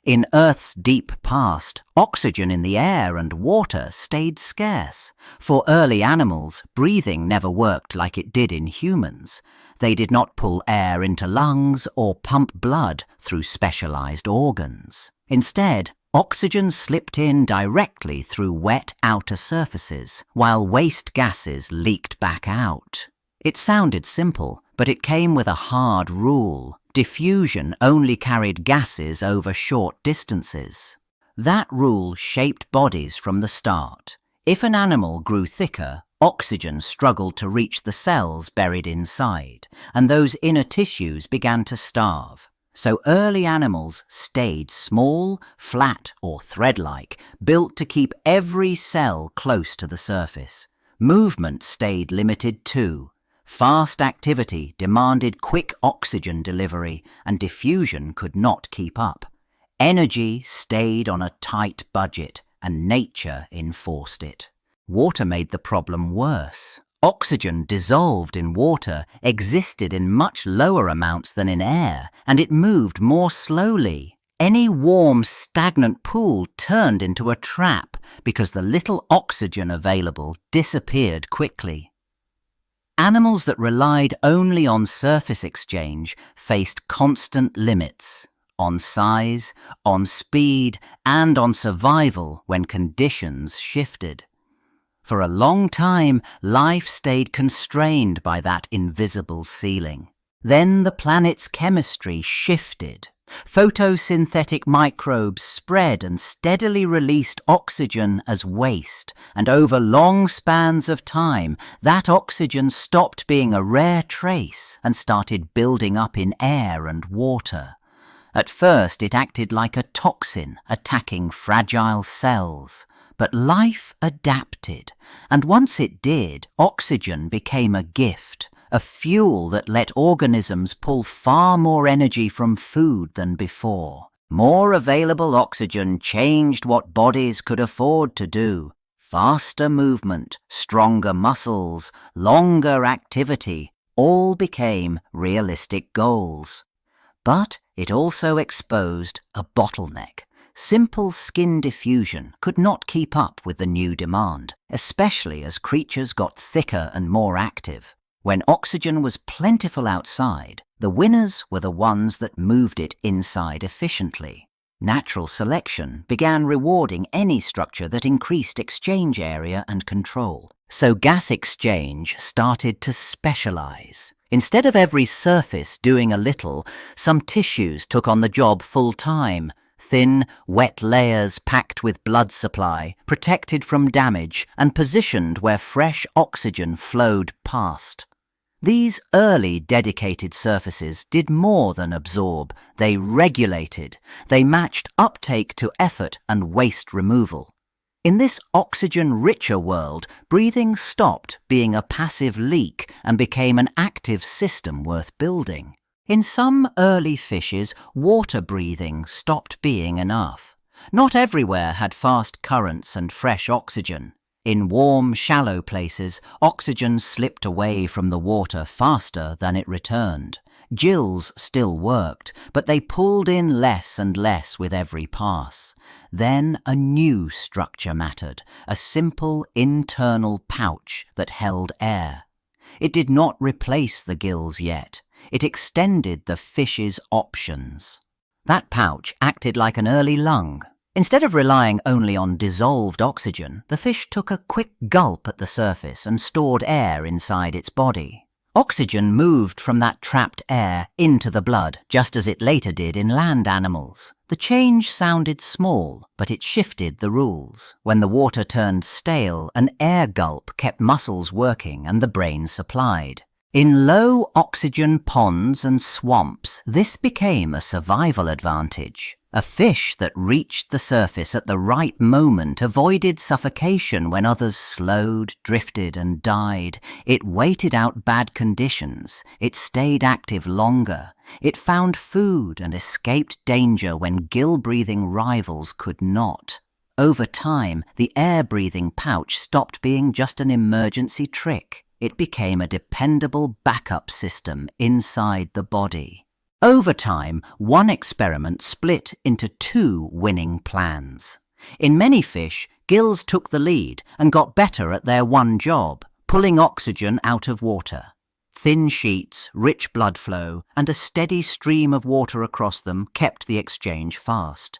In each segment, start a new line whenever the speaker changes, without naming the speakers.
In Earth's deep past, oxygen in the air and water stayed scarce. For early animals, breathing never worked like it did in humans. They did not pull air into lungs or pump blood through specialized organs. Instead, oxygen slipped in directly through wet outer surfaces, while waste gases leaked back out. It sounded simple, but it came with a hard rule. Diffusion only carried gases over short distances. That rule shaped bodies from the start. If an animal grew thicker, oxygen struggled to reach the cells buried inside, and those inner tissues began to starve. So early animals stayed small, flat or thread-like, built to keep every cell close to the surface. Movement stayed limited too. Fast activity demanded quick oxygen delivery, and diffusion could not keep up. Energy stayed on a tight budget, and nature enforced it. Water made the problem worse. Oxygen dissolved in water existed in much lower amounts than in air, and it moved more slowly. Any warm, stagnant pool turned into a trap because the little oxygen available disappeared quickly. Animals that relied only on surface exchange faced constant limits on size, on speed, and on survival when conditions shifted. For a long time, life stayed constrained by that invisible ceiling. Then the planet's chemistry shifted. Photosynthetic microbes spread and steadily released oxygen as waste, and over long spans of time, that oxygen stopped being a rare trace and started building up in air and water. At first, it acted like a toxin attacking fragile cells. But life adapted, and once it did, oxygen became a gift, a fuel that let organisms pull far more energy from food than before. More available oxygen changed what bodies could afford to do. Faster movement, stronger muscles, longer activity, all became realistic goals. But it also exposed a bottleneck. Simple skin diffusion could not keep up with the new demand, especially as creatures got thicker and more active. When oxygen was plentiful outside, the winners were the ones that moved it inside efficiently. Natural selection began rewarding any structure that increased exchange area and control. So gas exchange started to specialize. Instead of every surface doing a little, some tissues took on the job full time. Thin, wet layers packed with blood supply, protected from damage and positioned where fresh oxygen flowed past. These early dedicated surfaces did more than absorb, they regulated. They matched uptake to effort and waste removal. In this oxygen-richer world, breathing stopped being a passive leak and became an active system worth building. In some early fishes, water breathing stopped being enough. Not everywhere had fast currents and fresh oxygen. In warm, shallow places, oxygen slipped away from the water faster than it returned. Gills still worked, but they pulled in less and less with every pass. Then a new structure mattered, a simple internal pouch that held air. It did not replace the gills yet. It extended the fish's options. That pouch acted like an early lung. Instead of relying only on dissolved oxygen, the fish took a quick gulp at the surface and stored air inside its body. Oxygen moved from that trapped air into the blood, just as it later did in land animals. The change sounded small, but it shifted the rules. When the water turned stale, an air gulp kept muscles working and the brain supplied. In low oxygen ponds and swamps, this became a survival advantage. A fish that reached the surface at the right moment avoided suffocation when others slowed, drifted, and died. It waited out bad conditions. It stayed active longer. It found food and escaped danger when gill-breathing rivals could not. Over time, the air-breathing pouch stopped being just an emergency trick. It became a dependable backup system inside the body. Over time, one experiment split into two winning plans. In many fish, gills took the lead and got better at their one job, pulling oxygen out of water. Thin sheets, rich blood flow, and a steady stream of water across them kept the exchange fast.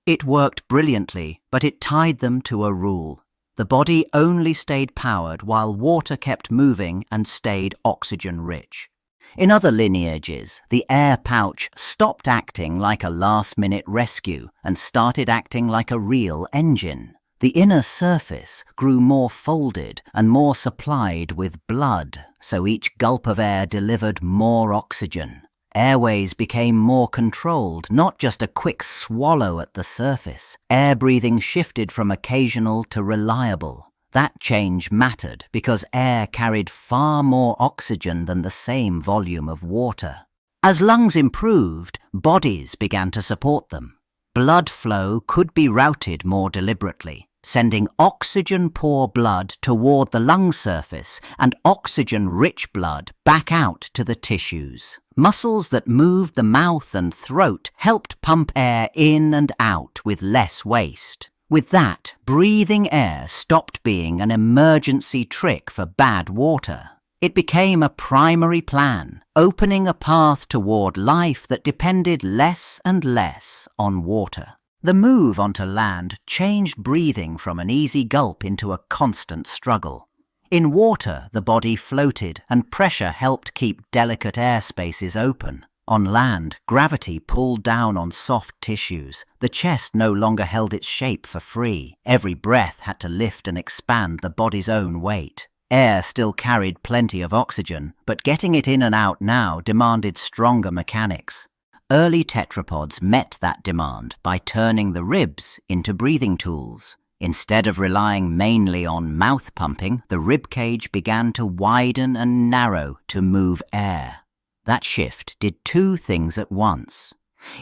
It worked brilliantly, but it tied them to a rule. The body only stayed powered while water kept moving and stayed oxygen-rich. In other lineages, the air pouch stopped acting like a last-minute rescue and started acting like a real engine. The inner surface grew more folded and more supplied with blood, so each gulp of air delivered more oxygen. Airways became more controlled, not just a quick swallow at the surface. Air breathing shifted from occasional to reliable. That change mattered because air carried far more oxygen than the same volume of water. As lungs improved, bodies began to support them. Blood flow could be routed more deliberately, sending oxygen-poor blood toward the lung surface and oxygen-rich blood back out to the tissues. Muscles that moved the mouth and throat helped pump air in and out with less waste. With that, breathing air stopped being an emergency trick for bad water. It became a primary plan, opening a path toward life that depended less and less on water. The move onto land changed breathing from an easy gulp into a constant struggle. In water, the body floated and pressure helped keep delicate air spaces open. On land, gravity pulled down on soft tissues. The chest no longer held its shape for free. Every breath had to lift and expand the body's own weight. Air still carried plenty of oxygen, but getting it in and out now demanded stronger mechanics. Early tetrapods met that demand by turning the ribs into breathing tools. Instead of relying mainly on mouth pumping, the rib cage began to widen and narrow to move air. That shift did two things at once.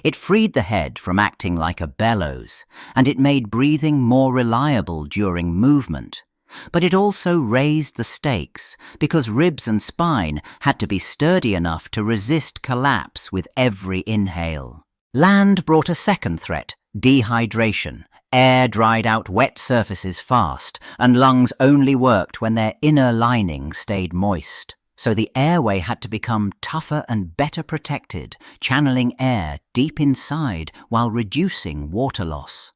It freed the head from acting like a bellows, and it made breathing more reliable during movement. But it also raised the stakes, because ribs and spine had to be sturdy enough to resist collapse with every inhale. Land brought a second threat, dehydration. Air dried out wet surfaces fast, and lungs only worked when their inner lining stayed moist. So the airway had to become tougher and better protected, channeling air deep inside while reducing water loss.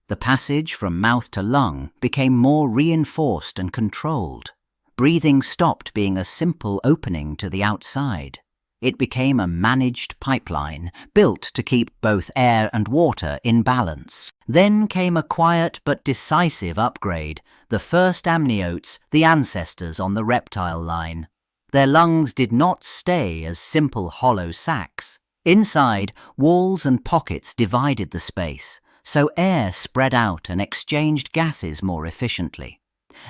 The passage from mouth to lung became more reinforced and controlled. Breathing stopped being a simple opening to the outside. It became a managed pipeline, built to keep both air and water in balance. Then came a quiet but decisive upgrade, the first amniotes, the ancestors on the reptile line. Their lungs did not stay as simple hollow sacs. Inside, walls and pockets divided the space, so air spread out and exchanged gases more efficiently.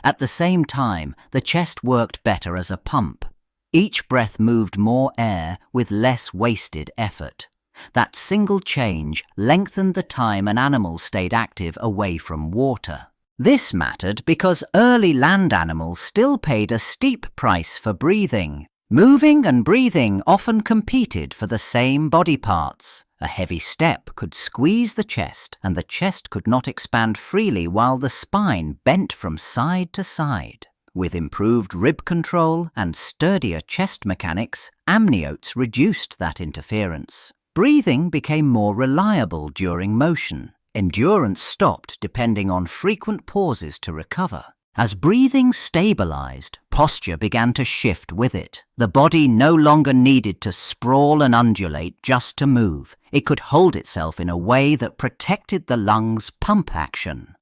At the same time, the chest worked better as a pump. Each breath moved more air with less wasted effort. That single change lengthened the time an animal stayed active away from water. This mattered because early land animals still paid a steep price for breathing. Moving and breathing often competed for the same body parts. A heavy step could squeeze the chest, and the chest could not expand freely while the spine bent from side to side. With improved rib control and sturdier chest mechanics, amniotes reduced that interference. Breathing became more reliable during motion. Endurance stopped depending on frequent pauses to recover. As breathing stabilized, posture began to shift with it. The body no longer needed to sprawl and undulate just to move. It could hold itself in a way that protected the lungs' pump action.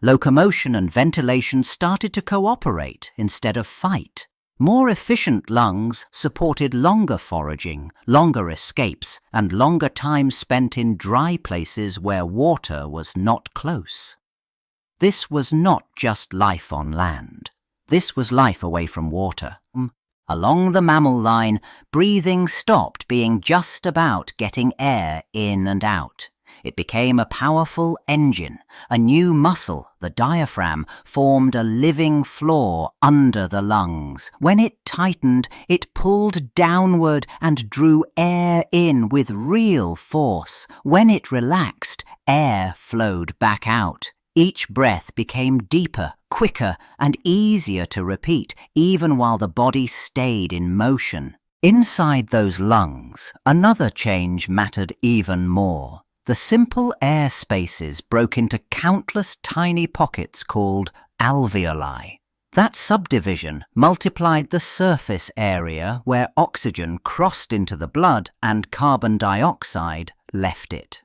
Locomotion and ventilation started to cooperate instead of fight. More efficient lungs supported longer foraging, longer escapes, and longer time spent in dry places where water was not close. This was not just life on land. This was life away from water. Along the mammal line, breathing stopped being just about getting air in and out. It became a powerful engine. A new muscle, the diaphragm, formed a living floor under the lungs. When it tightened, it pulled downward and drew air in with real force. When it relaxed, air flowed back out. Each breath became deeper, quicker, and easier to repeat, even while the body stayed in motion. Inside those lungs, another change mattered even more. The simple air spaces broke into countless tiny pockets called alveoli. That subdivision multiplied the surface area where oxygen crossed into the blood and carbon dioxide left it.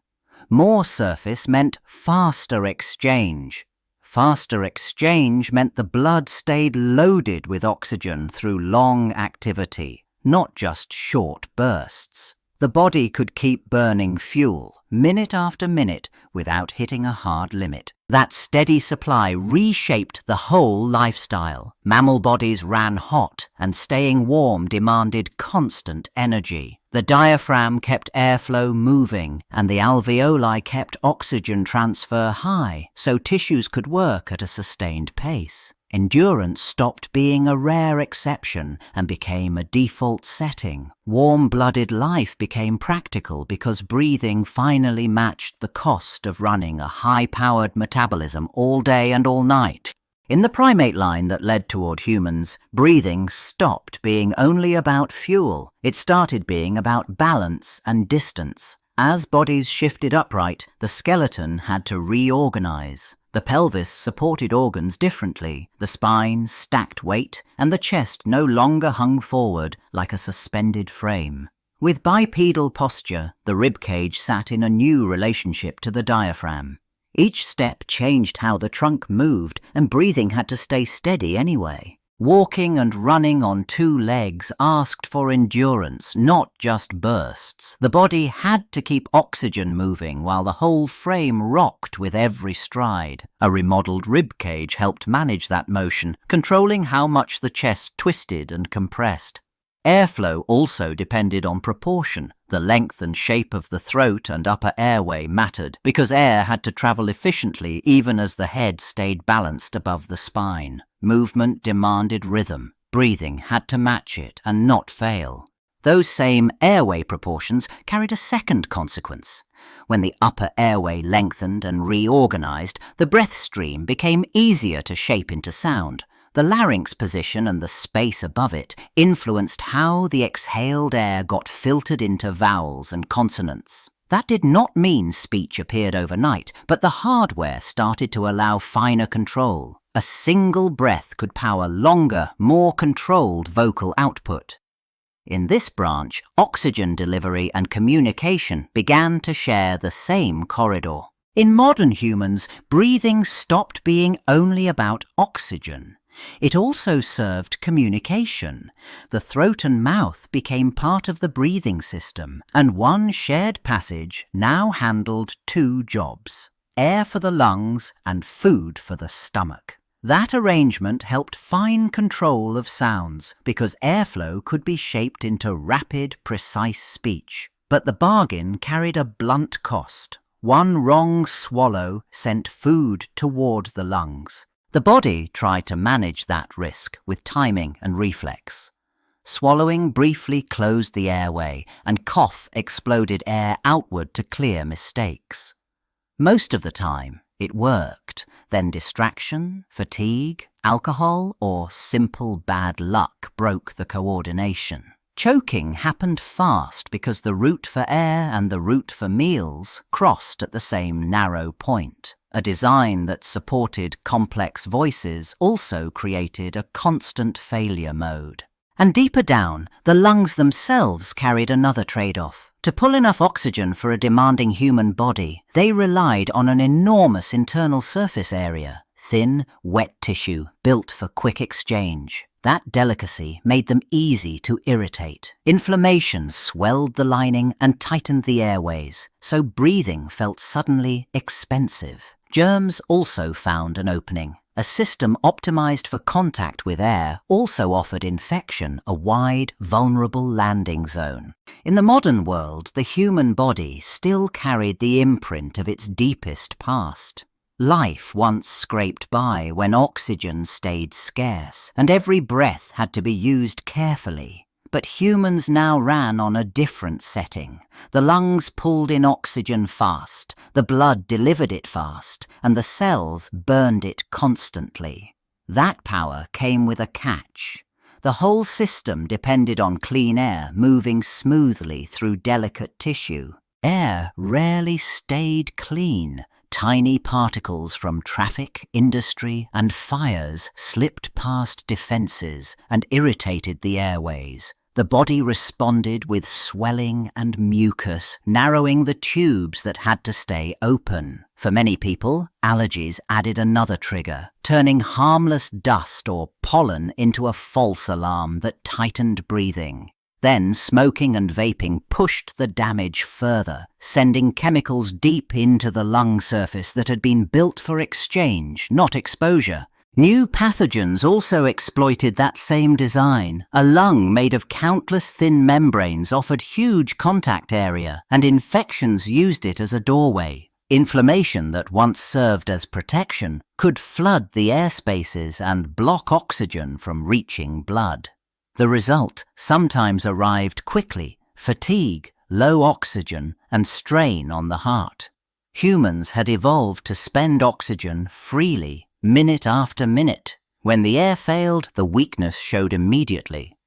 More surface meant faster exchange. Faster exchange meant the blood stayed loaded with oxygen through long activity, not just short bursts. The body could keep burning fuel, minute after minute, without hitting a hard limit. That steady supply reshaped the whole lifestyle. Mammal bodies ran hot, and staying warm demanded constant energy. The diaphragm kept airflow moving, and the alveoli kept oxygen transfer high, so tissues could work at a sustained pace. Endurance stopped being a rare exception and became a default setting. Warm-blooded life became practical because breathing finally matched the cost of running a high-powered metabolism all day and all night. In the primate line that led toward humans, breathing stopped being only about fuel. It started being about balance and distance. As bodies shifted upright, the skeleton had to reorganize. The pelvis supported organs differently. The spine stacked weight, and the chest no longer hung forward like a suspended frame. With bipedal posture, the ribcage sat in a new relationship to the diaphragm. Each step changed how the trunk moved, and breathing had to stay steady anyway. Walking and running on two legs asked for endurance, not just bursts. The body had to keep oxygen moving while the whole frame rocked with every stride. A remodeled rib cage helped manage that motion, controlling how much the chest twisted and compressed. Airflow also depended on proportion. The length and shape of the throat and upper airway mattered, because air had to travel efficiently even as the head stayed balanced above the spine. Movement demanded rhythm. Breathing had to match it and not fail. Those same airway proportions carried a second consequence. When the upper airway lengthened and reorganized, the breath stream became easier to shape into sound. The larynx position and the space above it influenced how the exhaled air got filtered into vowels and consonants. That did not mean speech appeared overnight, but the hardware started to allow finer control. A single breath could power longer, more controlled vocal output. In this branch, oxygen delivery and communication began to share the same corridor. In modern humans, breathing stopped being only about oxygen. It also served communication. The throat and mouth became part of the breathing system, and one shared passage now handled two jobs: air for the lungs and food for the stomach. That arrangement helped fine control of sounds, because airflow could be shaped into rapid, precise speech. But the bargain carried a blunt cost. One wrong swallow sent food towards the lungs. The body tried to manage that risk with timing and reflex. Swallowing briefly closed the airway, and cough exploded air outward to clear mistakes. Most of the time, it worked. Then distraction, fatigue, alcohol, or simple bad luck broke the coordination. Choking happened fast because the route for air and the route for meals crossed at the same narrow point. A design that supported complex voices also created a constant failure mode. And deeper down, the lungs themselves carried another trade-off. To pull enough oxygen for a demanding human body, they relied on an enormous internal surface area, thin, wet tissue built for quick exchange. That delicacy made them easy to irritate. Inflammation swelled the lining and tightened the airways, so breathing felt suddenly expensive. Germs also found an opening. A system optimized for contact with air also offered infection a wide, vulnerable landing zone. In the modern world, the human body still carried the imprint of its deepest past. Life once scraped by when oxygen stayed scarce, and every breath had to be used carefully. But humans now ran on a different setting. The lungs pulled in oxygen fast, the blood delivered it fast, and the cells burned it constantly. That power came with a catch. The whole system depended on clean air moving smoothly through delicate tissue. Air rarely stayed clean. Tiny particles from traffic, industry, and fires slipped past defenses and irritated the airways. The body responded with swelling and mucus, narrowing the tubes that had to stay open. For many people, allergies added another trigger, turning harmless dust or pollen into a false alarm that tightened breathing. Then smoking and vaping pushed the damage further, sending chemicals deep into the lung surface that had been built for exchange, not exposure. New pathogens also exploited that same design. A lung made of countless thin membranes offered huge contact area, and infections used it as a doorway. Inflammation that once served as protection could flood the air spaces and block oxygen from reaching blood. The result sometimes arrived quickly: fatigue, low oxygen, and strain on the heart. Humans had evolved to spend oxygen freely, minute after minute. When the air failed, the weakness showed immediately.